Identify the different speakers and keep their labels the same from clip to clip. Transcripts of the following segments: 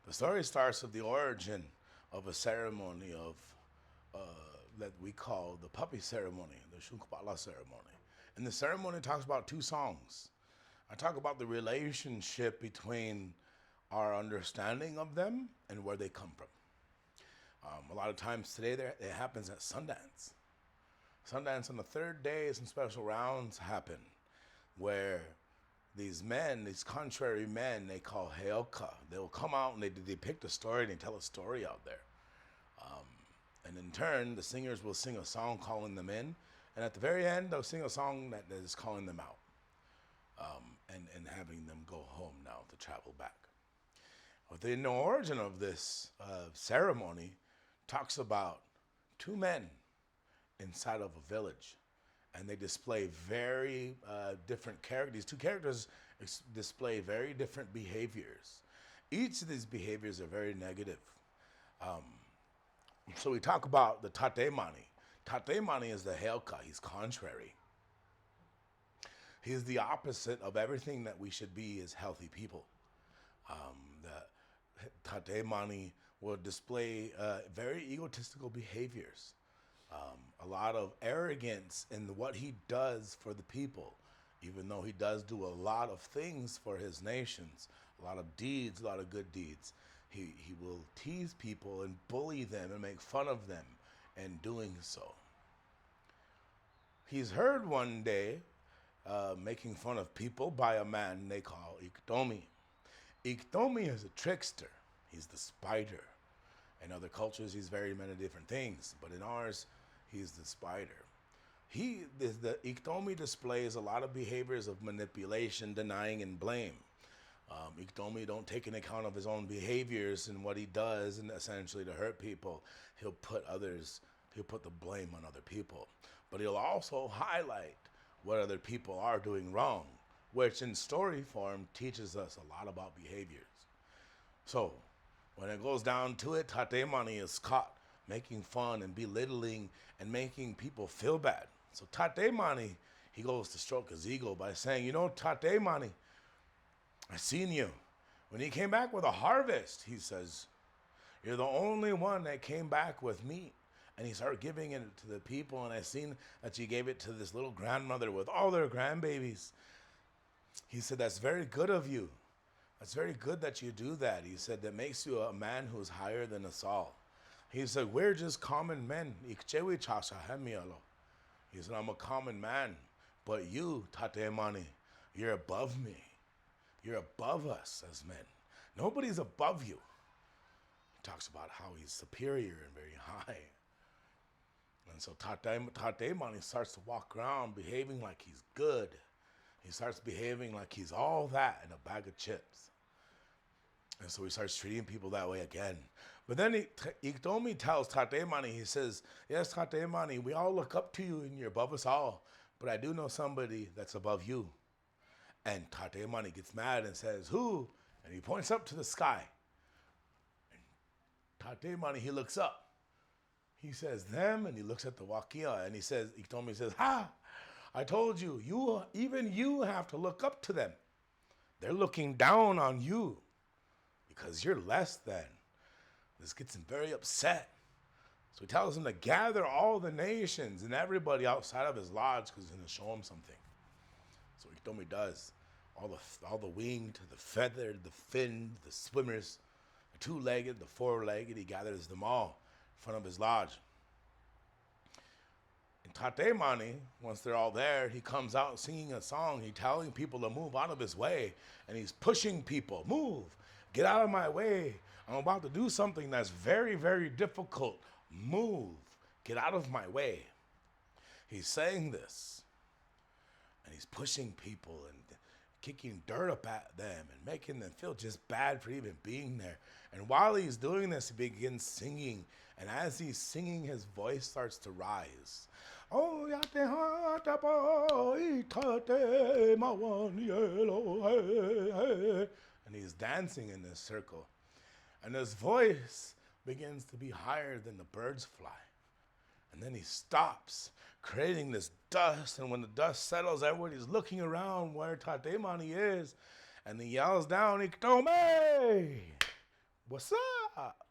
Speaker 1: The story starts with the origin of a ceremony of that we call the puppy ceremony, the Shunkpala ceremony. And the ceremony talks about two songs. I talk about the relationship between our understanding of them and where they come from. A lot of times today, it happens at Sundance. Sundance on the third day, some special rounds happen where these men, these contrary men, they call Heoka. They will come out and they depict a story and they tell a story out there. And in turn, the singers will sing a song calling them in. And at the very end, they'll sing a song that is calling them out and having them go home now to travel back. Within the origin of this ceremony talks about two men inside of a village. And they display very different characters. These two characters display very different behaviors. Each of these behaviors are very negative. So we talk about the Tate Mani. Tate Mani is the Heoka. He's contrary. He's the opposite of everything that we should be as healthy people. The Tate Mani will display very egotistical behaviors. A lot of arrogance in what he does for the people, even though he does do a lot of things for his nations, a lot of deeds, a lot of good deeds. He will tease people and bully them and make fun of them in doing so. He's heard one day making fun of people by a man they call Iktomi. Iktomi is a trickster. He's the spider. In other cultures, he's very many different things, but in ours, he's the spider. The Iktomi displays a lot of behaviors of manipulation, denying, and blame. Iktomi don't take into account of his own behaviors and what he does, and essentially to hurt people, he'll put the blame on other people. But he'll also highlight what other people are doing wrong, which in story form teaches us a lot about behaviors. So, when it goes down to it, Tate Mani is caught making fun and belittling and making people feel bad. So Tate Mani, he goes to stroke his ego by saying, you know, Tate Mani, I seen you. When he came back with a harvest, he says, you're the only one that came back with meat. And he started giving it to the people, and I seen that you gave it to this little grandmother with all their grandbabies. He said, that's very good of you. That's very good that you do that. He said, that makes you a man who's higher than us all. He said, we're just common men. He said, I'm a common man, but you, Tate Mani, you're above me. You're above us as men. Nobody's above you. He talks about how he's superior and very high. And so Tate Mani starts to walk around behaving like he's good. He starts behaving like he's all that in a bag of chips. And so he starts treating people that way again. But then Iktomi tells Tate Mani, he says, yes, Tate Mani, we all look up to you and you're above us all. But I do know somebody that's above you. And Tate Mani gets mad and says, who? And he points up to the sky. And Tate Mani, he looks up. He says, them, and he looks at the Wakia, and he says, Iktomi says, ha, I told you, even you have to look up to them. They're looking down on you because you're less than. This gets him very upset. So he tells him to gather all the nations and everybody outside of his lodge because he's going to show him something. So Iktomi does. All the winged, the feathered, the finned, the swimmers, the two-legged, the four-legged, he gathers them all in front of his lodge. And Tate Mani, once they're all there, he comes out singing a song. He's telling people to move out of his way. And he's pushing people, move, get out of my way. I'm about to do something that's very, very difficult. Move, get out of my way. He's saying this. And he's pushing people and kicking dirt up at them and making them feel just bad for even being there. And while he's doing this, he begins singing. And as he's singing, his voice starts to rise. Oh, and he's dancing in this circle. And his voice begins to be higher than the birds fly. And then he stops, creating this dust. And when the dust settles, everybody's looking around where Tate Mani is. And he yells down, Iktomi! What's up?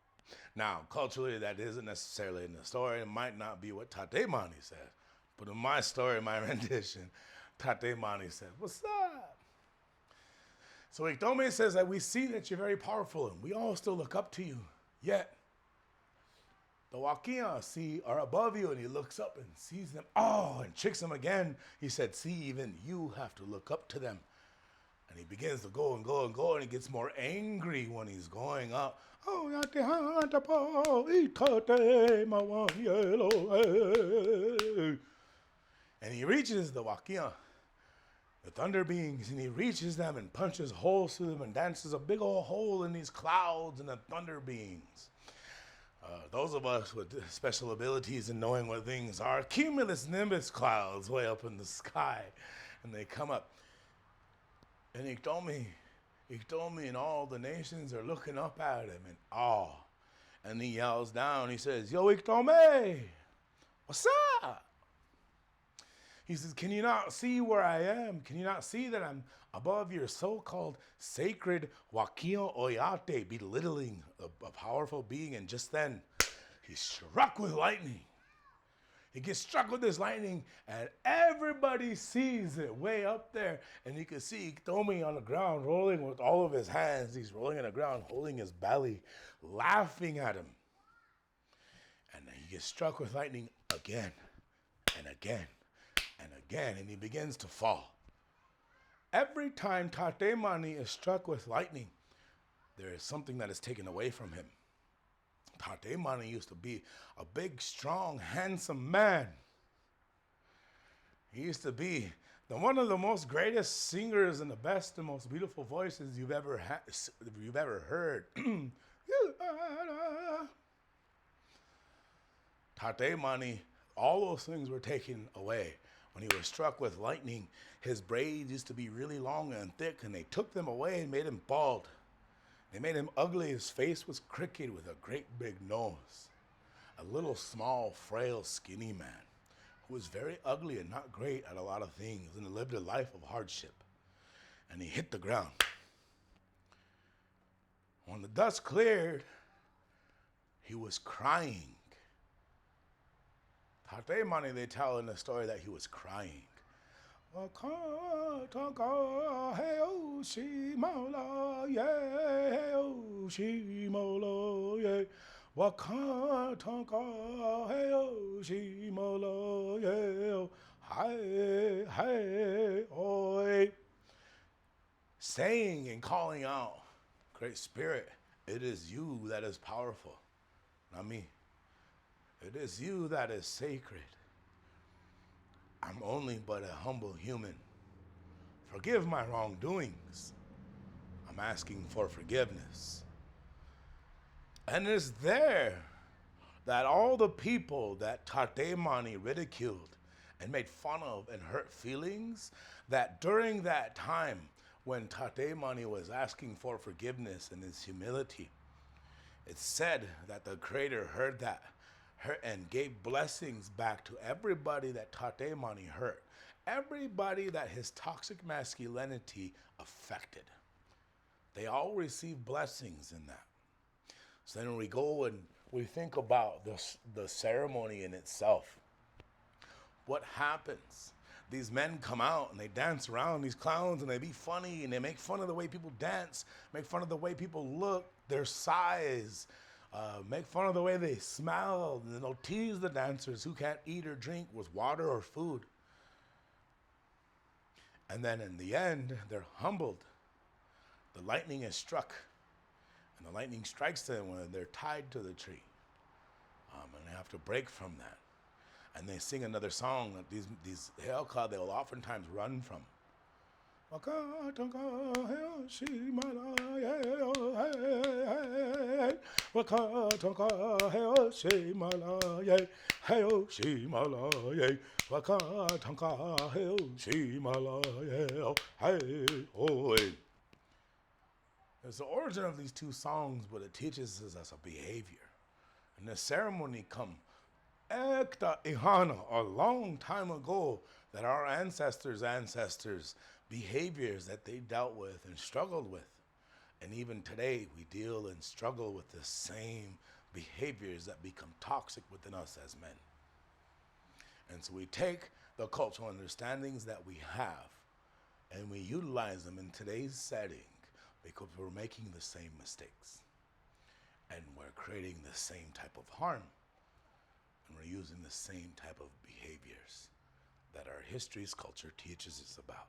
Speaker 1: Now, culturally, that isn't necessarily in the story. It might not be what Tate Mani said. But in my story, my rendition, Tate Mani said, what's up? So Ikdome says that we see that you're very powerful and we all still look up to you. Yet, the Wakia are above you, and he looks up and sees them. Oh, and tricks them again. He said, see, even you have to look up to them. And he begins to go and go and go, and he gets more angry when he's going up. Oh, and he reaches the Wakia, the thunder beings, and he reaches them and punches holes through them and dances a big old hole in these clouds and the thunder beings. Those of us with special abilities in knowing what things are, cumulus nimbus clouds way up in the sky, and they come up. And Ikdome and all the nations are looking up at him in awe. And he yells down, he says, yo, Ikdome, what's up? He says, can you not see where I am? Can you not see that I'm above your so-called sacred Wakio Oyate, belittling a powerful being? And just then, he's struck with lightning. He gets struck with this lightning, and everybody sees it way up there. And you can see Ikdome on the ground rolling with all of his hands. He's rolling on the ground, holding his belly, laughing at him. And then he gets struck with lightning again and again and again, and he begins to fall. Every time Tate Mani is struck with lightning, there is something that is taken away from him. Tate Mani used to be a big, strong, handsome man. He used to be one of the most greatest singers and the best and most beautiful voices you've ever heard. Tate Mani, all those things were taken away. When he was struck with lightning, his braids used to be really long and thick, and they took them away and made him bald. They made him ugly. His face was crooked with a great big nose. A little small, frail, skinny man who was very ugly and not great at a lot of things and lived a life of hardship. And he hit the ground. When the dust cleared, he was crying. Tate Mani, they tell in the story that he was crying. Saying and calling out, Great Spirit, it is you that is powerful, not me. It is you that is sacred. I'm only but a humble human. Forgive my wrongdoings. I'm asking for forgiveness. And it's there that all the people that Tate Mani ridiculed and made fun of and hurt feelings, that during that time when Tate Mani was asking for forgiveness in his humility, it's said that the Creator heard that and gave blessings back to everybody that Tate Mani hurt, everybody that his toxic masculinity affected. They all received blessings in that. So then we go and we think about the ceremony in itself. What happens? These men come out and they dance around, these clowns, and they be funny and they make fun of the way people dance, make fun of the way people look, their size, make fun of the way they smell, and then they'll tease the dancers who can't eat or drink with water or food. And then in the end, they're humbled. The lightning is struck, and the lightning strikes them when they're tied to the tree. And they have to break from that. And they sing another song that these Helka, they'll oftentimes run from. It's the origin of these two songs, but it teaches us as a behavior. And the ceremony come Ekta Ihana, a long time ago, that our ancestors' behaviors that they dealt with and struggled with. And even today, we deal and struggle with the same behaviors that become toxic within us as men. And so we take the cultural understandings that we have and we utilize them in today's setting because we're making the same mistakes. And we're creating the same type of harm. And we're using the same type of behaviors that our history's culture teaches us about.